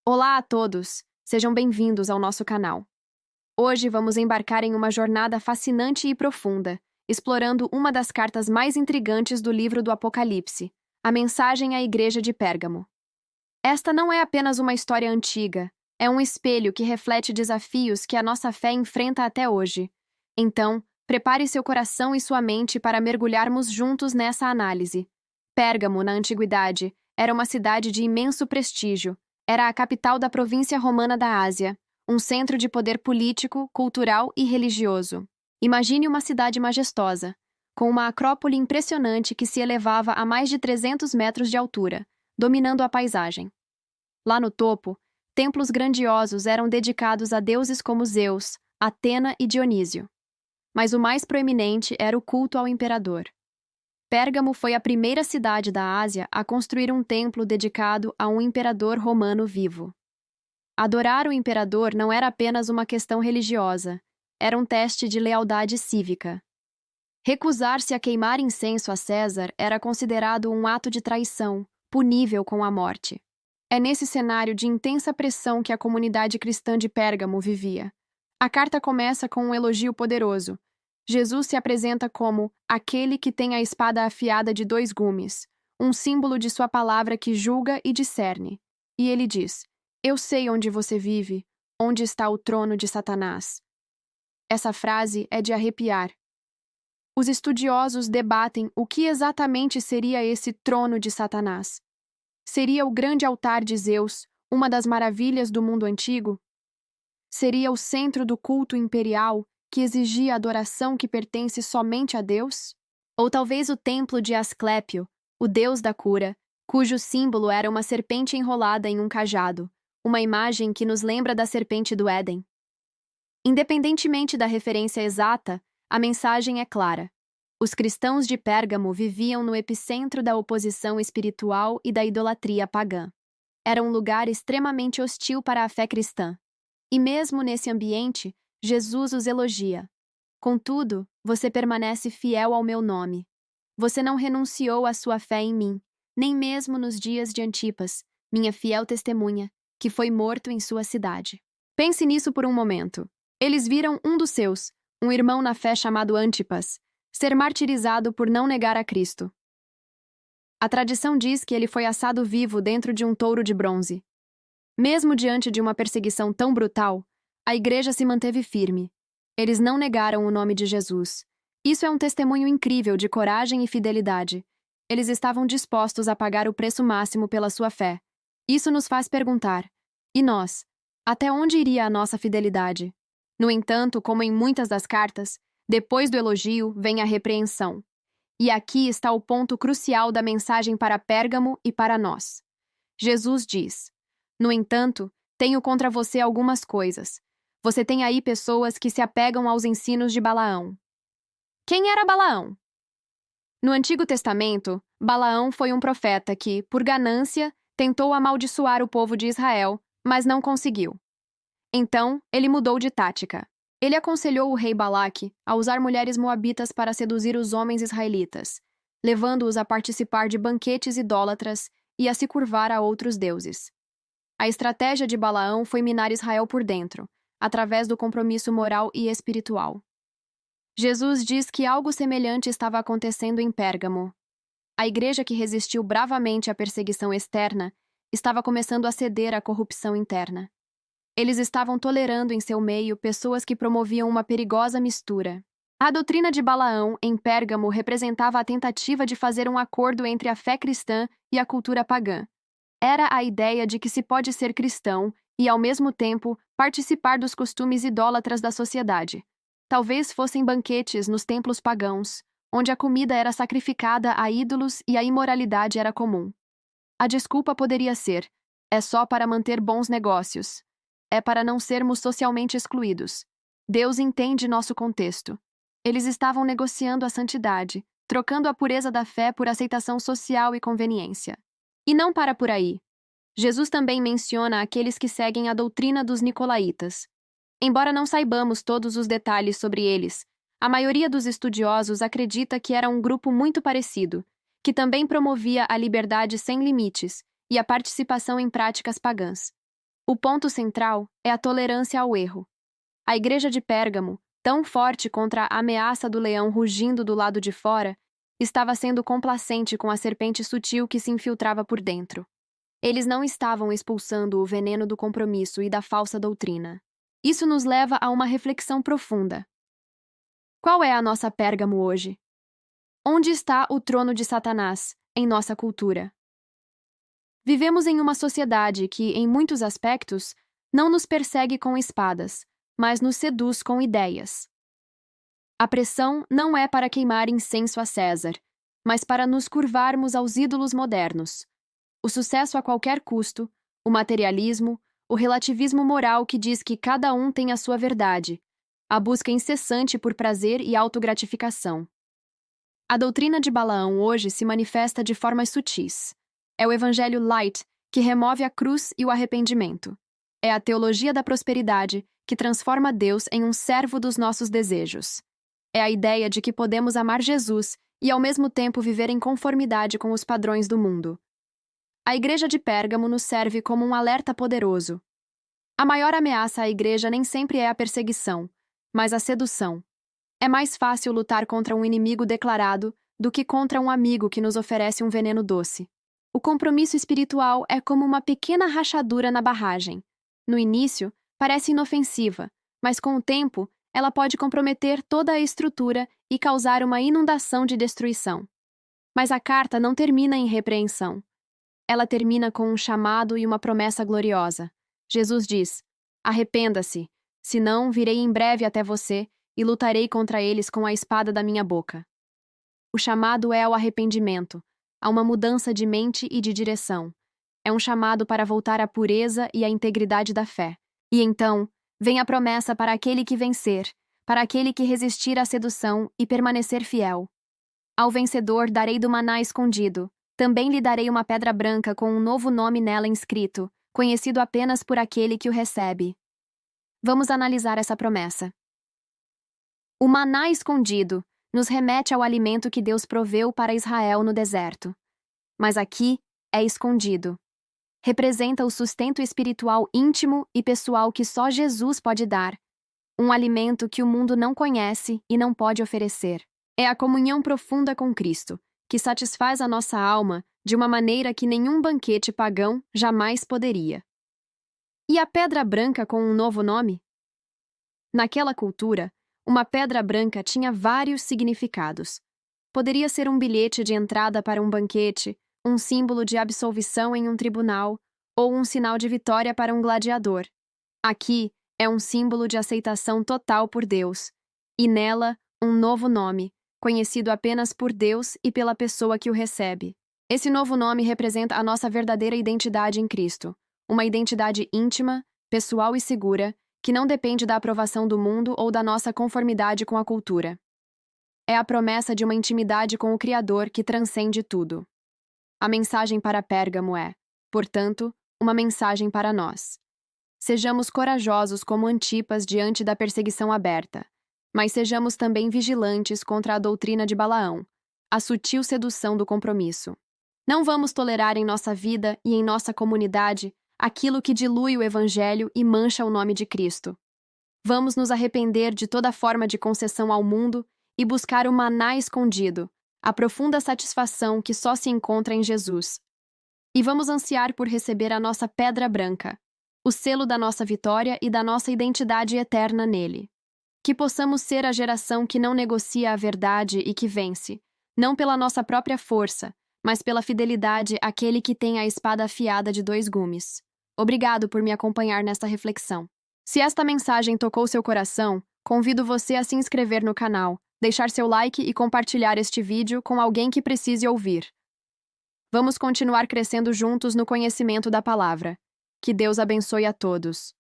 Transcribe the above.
Olá a todos! Sejam bem-vindos ao nosso canal. Hoje vamos embarcar em uma jornada fascinante e profunda, explorando uma das cartas mais intrigantes do livro do Apocalipse, a mensagem à Igreja de Pérgamo. Esta não é apenas uma história antiga, é um espelho que reflete desafios que a nossa fé enfrenta até hoje. Então, prepare seu coração e sua mente para mergulharmos juntos nessa análise. Pérgamo, na antiguidade, era uma cidade de imenso prestígio. Era a capital da província romana da Ásia, um centro de poder político, cultural e religioso. Imagine uma cidade majestosa, com uma acrópole impressionante que se elevava a mais de 300 metros de altura, dominando a paisagem. Lá no topo, templos grandiosos eram dedicados a deuses como Zeus, Atena e Dionísio. Mas o mais proeminente era o culto ao imperador. Pérgamo foi a primeira cidade da Ásia a construir um templo dedicado a um imperador romano vivo. Adorar o imperador não era apenas uma questão religiosa, era um teste de lealdade cívica. Recusar-se a queimar incenso a César era considerado um ato de traição, punível com a morte. É nesse cenário de intensa pressão que a comunidade cristã de Pérgamo vivia. A carta começa com um elogio poderoso. Jesus se apresenta como aquele que tem a espada afiada de 2 gumes, um símbolo de sua palavra que julga e discerne. E ele diz: Eu sei onde você vive, onde está o trono de Satanás. Essa frase é de arrepiar. Os estudiosos debatem o que exatamente seria esse trono de Satanás. Seria o grande altar de Zeus, uma das maravilhas do mundo antigo? Seria o centro do culto imperial, que exigia adoração que pertence somente a Deus? Ou talvez o templo de Asclépio, o deus da cura, cujo símbolo era uma serpente enrolada em um cajado, uma imagem que nos lembra da serpente do Éden. Independentemente da referência exata, a mensagem é clara. Os cristãos de Pérgamo viviam no epicentro da oposição espiritual e da idolatria pagã. Era um lugar extremamente hostil para a fé cristã. E mesmo nesse ambiente, Jesus os elogia. Contudo, você permanece fiel ao meu nome. Você não renunciou à sua fé em mim, nem mesmo nos dias de Antipas, minha fiel testemunha, que foi morto em sua cidade. Pense nisso por um momento. Eles viram um dos seus, um irmão na fé chamado Antipas, ser martirizado por não negar a Cristo. A tradição diz que ele foi assado vivo dentro de um touro de bronze. Mesmo diante de uma perseguição tão brutal, a igreja se manteve firme. Eles não negaram o nome de Jesus. Isso é um testemunho incrível de coragem e fidelidade. Eles estavam dispostos a pagar o preço máximo pela sua fé. Isso nos faz perguntar: e nós? Até onde iria a nossa fidelidade? No entanto, como em muitas das cartas, depois do elogio vem a repreensão. E aqui está o ponto crucial da mensagem para Pérgamo e para nós. Jesus diz: No entanto, tenho contra você algumas coisas. Você tem aí pessoas que se apegam aos ensinos de Balaão. Quem era Balaão? No Antigo Testamento, Balaão foi um profeta que, por ganância, tentou amaldiçoar o povo de Israel, mas não conseguiu. Então, ele mudou de tática. Ele aconselhou o rei Balaque a usar mulheres moabitas para seduzir os homens israelitas, levando-os a participar de banquetes idólatras e a se curvar a outros deuses. A estratégia de Balaão foi minar Israel por dentro, através do compromisso moral e espiritual. Jesus diz que algo semelhante estava acontecendo em Pérgamo. A igreja que resistiu bravamente à perseguição externa estava começando a ceder à corrupção interna. Eles estavam tolerando em seu meio pessoas que promoviam uma perigosa mistura. A doutrina de Balaão em Pérgamo representava a tentativa de fazer um acordo entre a fé cristã e a cultura pagã. Era a ideia de que se pode ser cristão e, ao mesmo tempo, participar dos costumes idólatras da sociedade. Talvez fossem banquetes nos templos pagãos, onde a comida era sacrificada a ídolos e a imoralidade era comum. A desculpa poderia ser: é só para manter bons negócios. É para não sermos socialmente excluídos. Deus entende nosso contexto. Eles estavam negociando a santidade, trocando a pureza da fé por aceitação social e conveniência. E não para por aí. Jesus também menciona aqueles que seguem a doutrina dos nicolaítas. Embora não saibamos todos os detalhes sobre eles, a maioria dos estudiosos acredita que era um grupo muito parecido, que também promovia a liberdade sem limites e a participação em práticas pagãs. O ponto central é a tolerância ao erro. A igreja de Pérgamo, tão forte contra a ameaça do leão rugindo do lado de fora, estava sendo complacente com a serpente sutil que se infiltrava por dentro. Eles não estavam expulsando o veneno do compromisso e da falsa doutrina. Isso nos leva a uma reflexão profunda. Qual é a nossa Pérgamo hoje? Onde está o trono de Satanás em nossa cultura? Vivemos em uma sociedade que, em muitos aspectos, não nos persegue com espadas, mas nos seduz com ideias. A pressão não é para queimar incenso a César, mas para nos curvarmos aos ídolos modernos. O sucesso a qualquer custo, o materialismo, o relativismo moral que diz que cada um tem a sua verdade, a busca incessante por prazer e autogratificação. A doutrina de Balaão hoje se manifesta de formas sutis. É o evangelho light que remove a cruz e o arrependimento. É a teologia da prosperidade que transforma Deus em um servo dos nossos desejos. É a ideia de que podemos amar Jesus e ao mesmo tempo viver em conformidade com os padrões do mundo. A igreja de Pérgamo nos serve como um alerta poderoso. A maior ameaça à igreja nem sempre é a perseguição, mas a sedução. É mais fácil lutar contra um inimigo declarado do que contra um amigo que nos oferece um veneno doce. O compromisso espiritual é como uma pequena rachadura na barragem. No início, parece inofensiva, mas com o tempo, ela pode comprometer toda a estrutura e causar uma inundação de destruição. Mas a carta não termina em repreensão. Ela termina com um chamado e uma promessa gloriosa. Jesus diz: arrependa-se, senão virei em breve até você e lutarei contra eles com a espada da minha boca. O chamado é ao arrependimento, a uma mudança de mente e de direção. É um chamado para voltar à pureza e à integridade da fé. E então, vem a promessa para aquele que vencer, para aquele que resistir à sedução e permanecer fiel. Ao vencedor darei do maná escondido, também lhe darei uma pedra branca com um novo nome nela inscrito, conhecido apenas por aquele que o recebe. Vamos analisar essa promessa. O maná escondido nos remete ao alimento que Deus proveu para Israel no deserto. Mas aqui é escondido. Representa o sustento espiritual íntimo e pessoal que só Jesus pode dar, um alimento que o mundo não conhece e não pode oferecer. É a comunhão profunda com Cristo, que satisfaz a nossa alma de uma maneira que nenhum banquete pagão jamais poderia. E a pedra branca com um novo nome? Naquela cultura, uma pedra branca tinha vários significados. Poderia ser um bilhete de entrada para um banquete, um símbolo de absolvição em um tribunal, ou um sinal de vitória para um gladiador. Aqui é um símbolo de aceitação total por Deus, e nela um novo nome, conhecido apenas por Deus e pela pessoa que o recebe. Esse novo nome representa a nossa verdadeira identidade em Cristo, uma identidade íntima, pessoal e segura, que não depende da aprovação do mundo ou da nossa conformidade com a cultura. É a promessa de uma intimidade com o Criador que transcende tudo. A mensagem para Pérgamo é, portanto, uma mensagem para nós. Sejamos corajosos como Antipas diante da perseguição aberta, mas sejamos também vigilantes contra a doutrina de Balaão, a sutil sedução do compromisso. Não vamos tolerar em nossa vida e em nossa comunidade aquilo que dilui o Evangelho e mancha o nome de Cristo. Vamos nos arrepender de toda forma de concessão ao mundo e buscar o maná escondido, a profunda satisfação que só se encontra em Jesus. E vamos ansiar por receber a nossa pedra branca, o selo da nossa vitória e da nossa identidade eterna nele. Que possamos ser a geração que não negocia a verdade e que vence, não pela nossa própria força, mas pela fidelidade àquele que tem a espada afiada de 2 gumes. Obrigado por me acompanhar nesta reflexão. Se esta mensagem tocou seu coração, convido você a se inscrever no canal, deixar seu like e compartilhar este vídeo com alguém que precise ouvir. Vamos continuar crescendo juntos no conhecimento da palavra. Que Deus abençoe a todos.